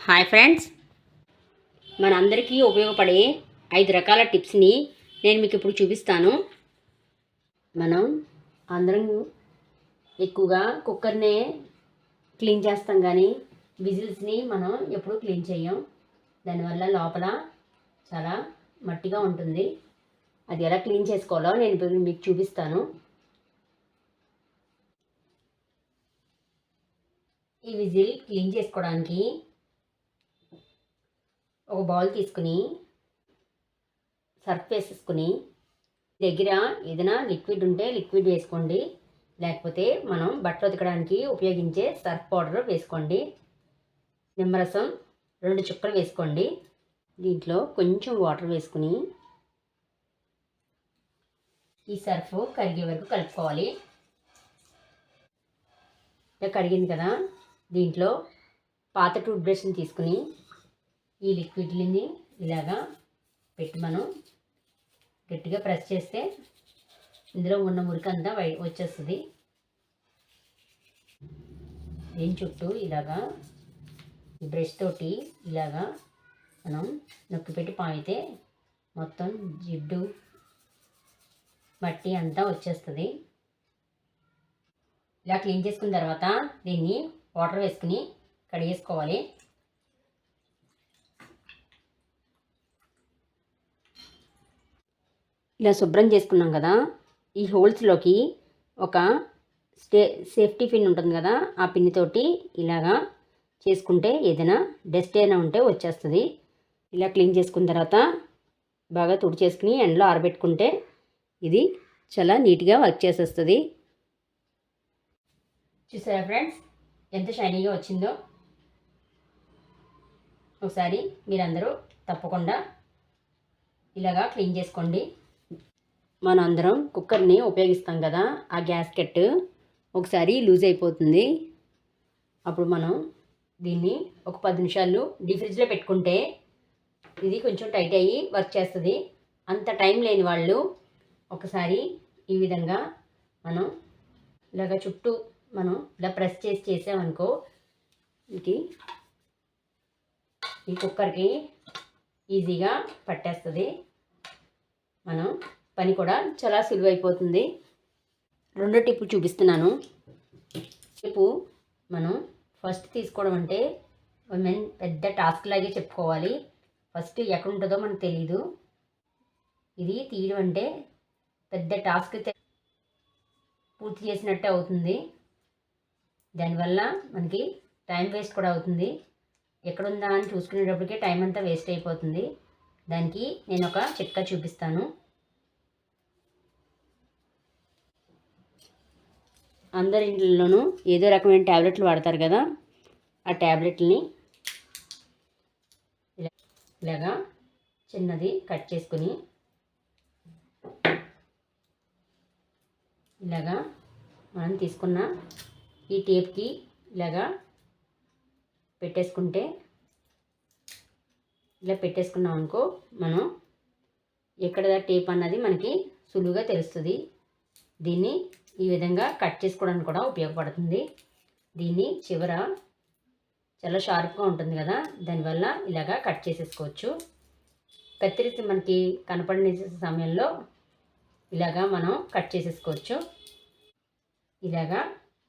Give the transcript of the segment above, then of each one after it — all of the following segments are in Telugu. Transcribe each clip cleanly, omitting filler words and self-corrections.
హాయ్ ఫ్రెండ్స్, మనందరికీ ఉపయోగపడే 5 రకాల టిప్స్ని నేను మీకు ఇప్పుడు చూపిస్తాను. మనం అందరం ఎక్కువగా కుక్కర్నే క్లీన్ చేస్తాం, కానీ విజిల్స్ని మనం ఎప్పుడూ క్లీన్ చేయం. దానివల్ల లోపల చాలా మట్టిగా ఉంటుంది. అది ఎలా క్లీన్ చేసుకోవాలో నేను ఇప్పుడు మీకు చూపిస్తాను. ఈ విజిల్ క్లీన్ చేసుకోవడానికి ఒక బౌల్ తీసుకుని సర్ఫ్ వేసేసుకుని, దగ్గర ఏదైనా లిక్విడ్ ఉంటే లిక్విడ్ వేసుకోండి, లేకపోతే మనం బట్టలు ఉతకడానికి ఉపయోగించే సర్ఫ్ పౌడర్ వేసుకోండి. నిమ్మరసం 2 చుక్కలు వేసుకోండి. దీంట్లో కొంచెం వాటర్ వేసుకుని ఈ సర్ఫ్ కరిగే వరకు కలుపుకోవాలి. కడిగింది కదా, దీంట్లో పాత టూత్ బ్రష్ని తీసుకుని ఈ లిక్విడ్ని ఇలాగా పెట్టి మనం గట్టిగా ప్రెస్ చేస్తే ఇందులో ఉన్న మురికంతా వచ్చేస్తుంది. దీని చుట్టూ ఇలాగా ఈ బ్రష్ తోటి ఇలాగా మనం నొక్కి పెట్టి పాయితే మొత్తం జిడ్డు మట్టి అంతా వచ్చేస్తుంది. ఇలా క్లీన్ చేసుకున్న తర్వాత దీన్ని వాటర్ వేసుకుని కడిగేసుకోవాలి. ఇలా శుభ్రం చేసుకున్నాం కదా, ఈ హోల్స్లోకి ఒక సేఫ్టీ పిన్ ఉంటుంది కదా, ఆ పిన్నితోటి ఇలాగా చేసుకుంటే ఏదైనా డస్ట్ అయినా ఉంటే వచ్చేస్తుంది. ఇలా క్లీన్ చేసుకున్న తర్వాత బాగా తుడి చేసుకుని ఎండలో ఆరబెట్టుకుంటే ఇది చాలా నీట్గా వర్క్ చేసేస్తుంది. చూసారా ఫ్రెండ్స్, ఎంత షైనీగా వచ్చిందో. ఒకసారి మీరందరూ తప్పకుండా ఇలాగా క్లీన్ చేసుకోండి. మనం అందరం కుక్కర్ని ఉపయోగిస్తాం కదా, ఆ గ్యాస్కెట్ ఒకసారి లూజ్ అయిపోతుంది. అప్పుడు మనం దీన్ని ఒక 10 నిమిషాలు డీప్ ఫ్రిడ్జ్లో పెట్టుకుంటే ఇది కొంచెం టైట్ అయ్యి వర్క్ చేస్తుంది. అంత టైం లేని వాళ్ళు ఒకసారి ఈ విధంగా మనం ఇలాగ చుట్టూ మనం ఇలా ప్రెస్ చేసామనుకో, ఈ కుక్కర్కి ఈజీగా పట్టేస్తుంది. మనం పని కూడా చాలా సులువైపోతుంది. రెండో టిప్పు చూపిస్తున్నాను. టిప్పు మనం ఫస్ట్ తీసుకోవడం అంటే పెద్ద టాస్క్ లాగే చెప్పుకోవాలి. ఫస్ట్ ఎక్కడ ఉంటుందో మనకు తెలీదు. ఇది తీయడం అంటే పెద్ద టాస్క్ పూర్తి చేసినట్టే అవుతుంది. దానివల్ల మనకి టైం వేస్ట్ కూడా అవుతుంది. ఎక్కడుందా అని చూసుకునేటప్పటికే టైం అంతా వేస్ట్ అయిపోతుంది. దానికి నేను ఒక చిట్కా చూపిస్తాను. అందరి ఇంట్లోనూ ఏదో రకమైన ట్యాబ్లెట్లు వాడతారు కదా, ఆ ట్యాబ్లెట్ని ఇలాగా చిన్నది కట్ చేసుకుని ఇలాగా మనం తీసుకున్న ఈ టేప్కి ఇలాగా పెట్టేసుకుంటే, ఇలా పెట్టేసుకున్నాం అనుకో, మనం ఎక్కడ టేప్ అన్నది మనకి సులువుగా తెలుస్తుంది. దీన్ని ఈ విధంగా కట్ చేసుకోవడానికి కూడా ఉపయోగపడుతుంది. దీన్ని చివర చాలా షార్ప్గా ఉంటుంది కదా, దానివల్ల ఇలాగా కట్ చేసేసుకోవచ్చు. కత్తిరించి మనకి కనపడని సమయంలో ఇలాగా మనం కట్ చేసేసుకోవచ్చు. ఇలాగా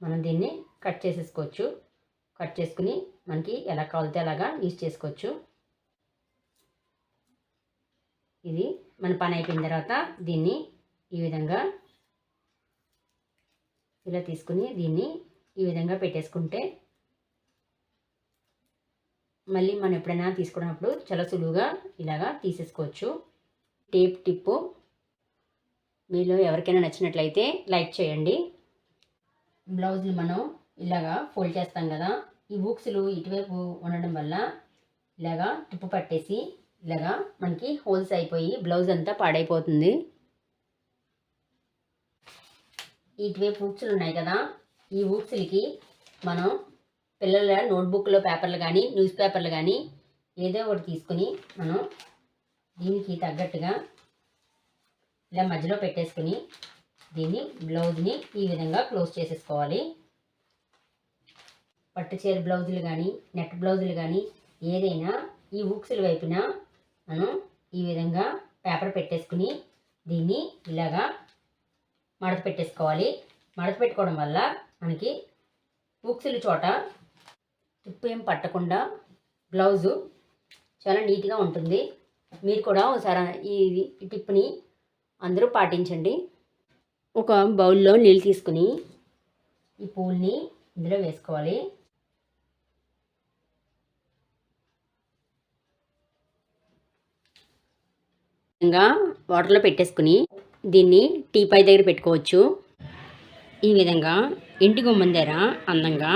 మనం దీన్ని కట్ చేసేసుకోవచ్చు. కట్ చేసుకుని మనకి ఎలా కావాలితే అలాగా యూజ్ చేసుకోవచ్చు. ఇది మన పని అయిపోయిన తర్వాత దీన్ని ఈ విధంగా ఇలా తీసుకుని దీన్ని ఈ విధంగా పెట్టేసుకుంటే మళ్ళీ మనం ఎప్పుడైనా తీసుకున్నప్పుడు చాలా సులువుగా ఇలాగా తీసేసుకోవచ్చు. టేప్ టిప్పు మీలో ఎవరికైనా నచ్చినట్లయితే లైక్ చేయండి. బ్లౌజులు మనం ఇలాగా ఫోల్డ్ చేస్తాం కదా, ఈ హుక్స్లు ఇటువైపు ఉండడం వల్ల ఇలాగా టిప్పు పట్టేసి ఇలాగా మనకి హోల్స్ అయిపోయి బ్లౌజ్ అంతా పాడైపోతుంది. ఇటువైపు హుక్స్లు ఉన్నాయి కదా, ఈ హుక్స్లకి మనం పిల్లల నోట్బుక్లో పేపర్లు కానీ న్యూస్ పేపర్లు కానీ ఏదో ఒకటి తీసుకుని మనం దీనికి తగ్గట్టుగా ఇలా మధ్యలో పెట్టేసుకుని దీన్ని బ్లౌజ్ని ఈ విధంగా క్లోజ్ చేసేసుకోవాలి. పట్టు చీర బ్లౌజులు కానీ నెట్ బ్లౌజులు కానీ ఏదైనా ఈ హుక్స్ల వైపున మనం ఈ విధంగా పేపర్ పెట్టేసుకుని దీన్ని ఇలాగా మడత పెట్టేసుకోవాలి. మడత పెట్టుకోవడం వల్ల మనకి హుక్స్ల చోట తుప్పు ఏం పట్టకుండా బ్లౌజు చాలా నీట్గా ఉంటుంది. మీరు కూడా ఒకసారి ఈ టిప్ని అందరూ పాటించండి. ఒక బౌల్లో నీళ్ళు తీసుకుని ఈ పూల్ని ఇందులో వేసుకోవాలి. విధంగా వాటర్లో పెట్టేసుకుని దీన్ని టీపాయ్ దగ్గర పెట్టుకోవచ్చు. ఈ విధంగా ఇంటి గుమ్మం దగ్గర అందంగా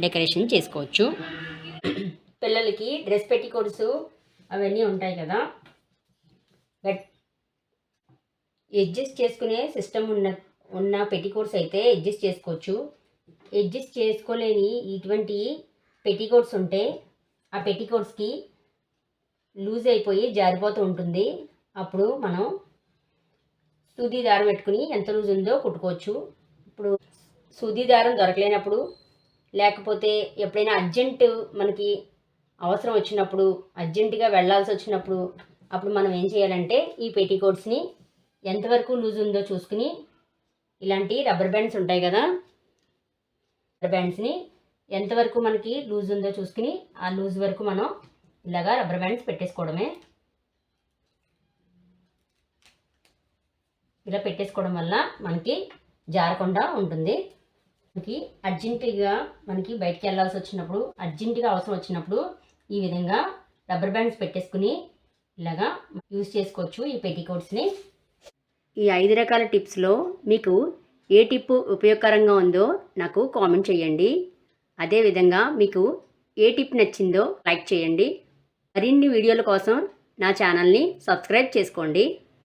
డెకరేషన్ చేసుకోవచ్చు. పిల్లలకి డ్రెస్ పెట్టికోట్స్ అవన్నీ ఉంటాయి కదా, బట్ అడ్జస్ట్ చేసుకునే సిస్టమ్ ఉన్న పెట్టికోట్స్ అయితే అడ్జస్ట్ చేసుకోవచ్చు. అడ్జస్ట్ చేసుకోలేని ఇటువంటి పెట్టికోట్స్ ఉంటే ఆ పెట్టికోట్స్కి లూజ్ అయిపోయి జారిపోతూ ఉంటుంది. అప్పుడు మనం సూది దారం పెట్టుకుని ఎంత లూజ్ ఉందో కుట్టుకోవచ్చు. ఇప్పుడు సూది దారం దొరకలేనప్పుడు, లేకపోతే ఎప్పుడైనా అర్జెంటు మనకి అవసరం వచ్చినప్పుడు, అర్జెంటుగా వెళ్ళాల్సి వచ్చినప్పుడు, అప్పుడు మనం ఏం చేయాలంటే ఈ పెట్టికోట్స్ని ఎంతవరకు లూజ్ ఉందో చూసుకుని ఇలాంటి రబ్బర్ బ్యాండ్స్ ఉంటాయి కదా, రబ్బర్ బ్యాండ్స్ని ఎంతవరకు మనకి లూజ్ ఉందో చూసుకుని ఆ లూజ్ వరకు మనం ఇలాగా రబ్బర్ బ్యాండ్స్ పెట్టేసుకోవడమే. ఇలా పెట్టేసుకోవడం వల్ల మనకి జారకుండా ఉంటుంది. మనకి అర్జెంటుగా మనకి బయటికి వెళ్ళాల్సి వచ్చినప్పుడు, అర్జెంటుగా అవసరం వచ్చినప్పుడు ఈ విధంగా రబ్బర్ బ్యాండ్స్ పెట్టేసుకుని ఇలాగా యూజ్ చేసుకోవచ్చు ఈ పెట్టికోట్స్ని. ఈ 5 రకాల టిప్స్లో మీకు ఏ టిప్ ఉపయోగకరంగా ఉందో నాకు కామెంట్ చేయండి. అదేవిధంగా మీకు ఏ టిప్ నచ్చిందో లైక్ చేయండి. మరిన్ని వీడియోల కోసం నా ఛానల్ని సబ్స్క్రైబ్ చేసుకోండి.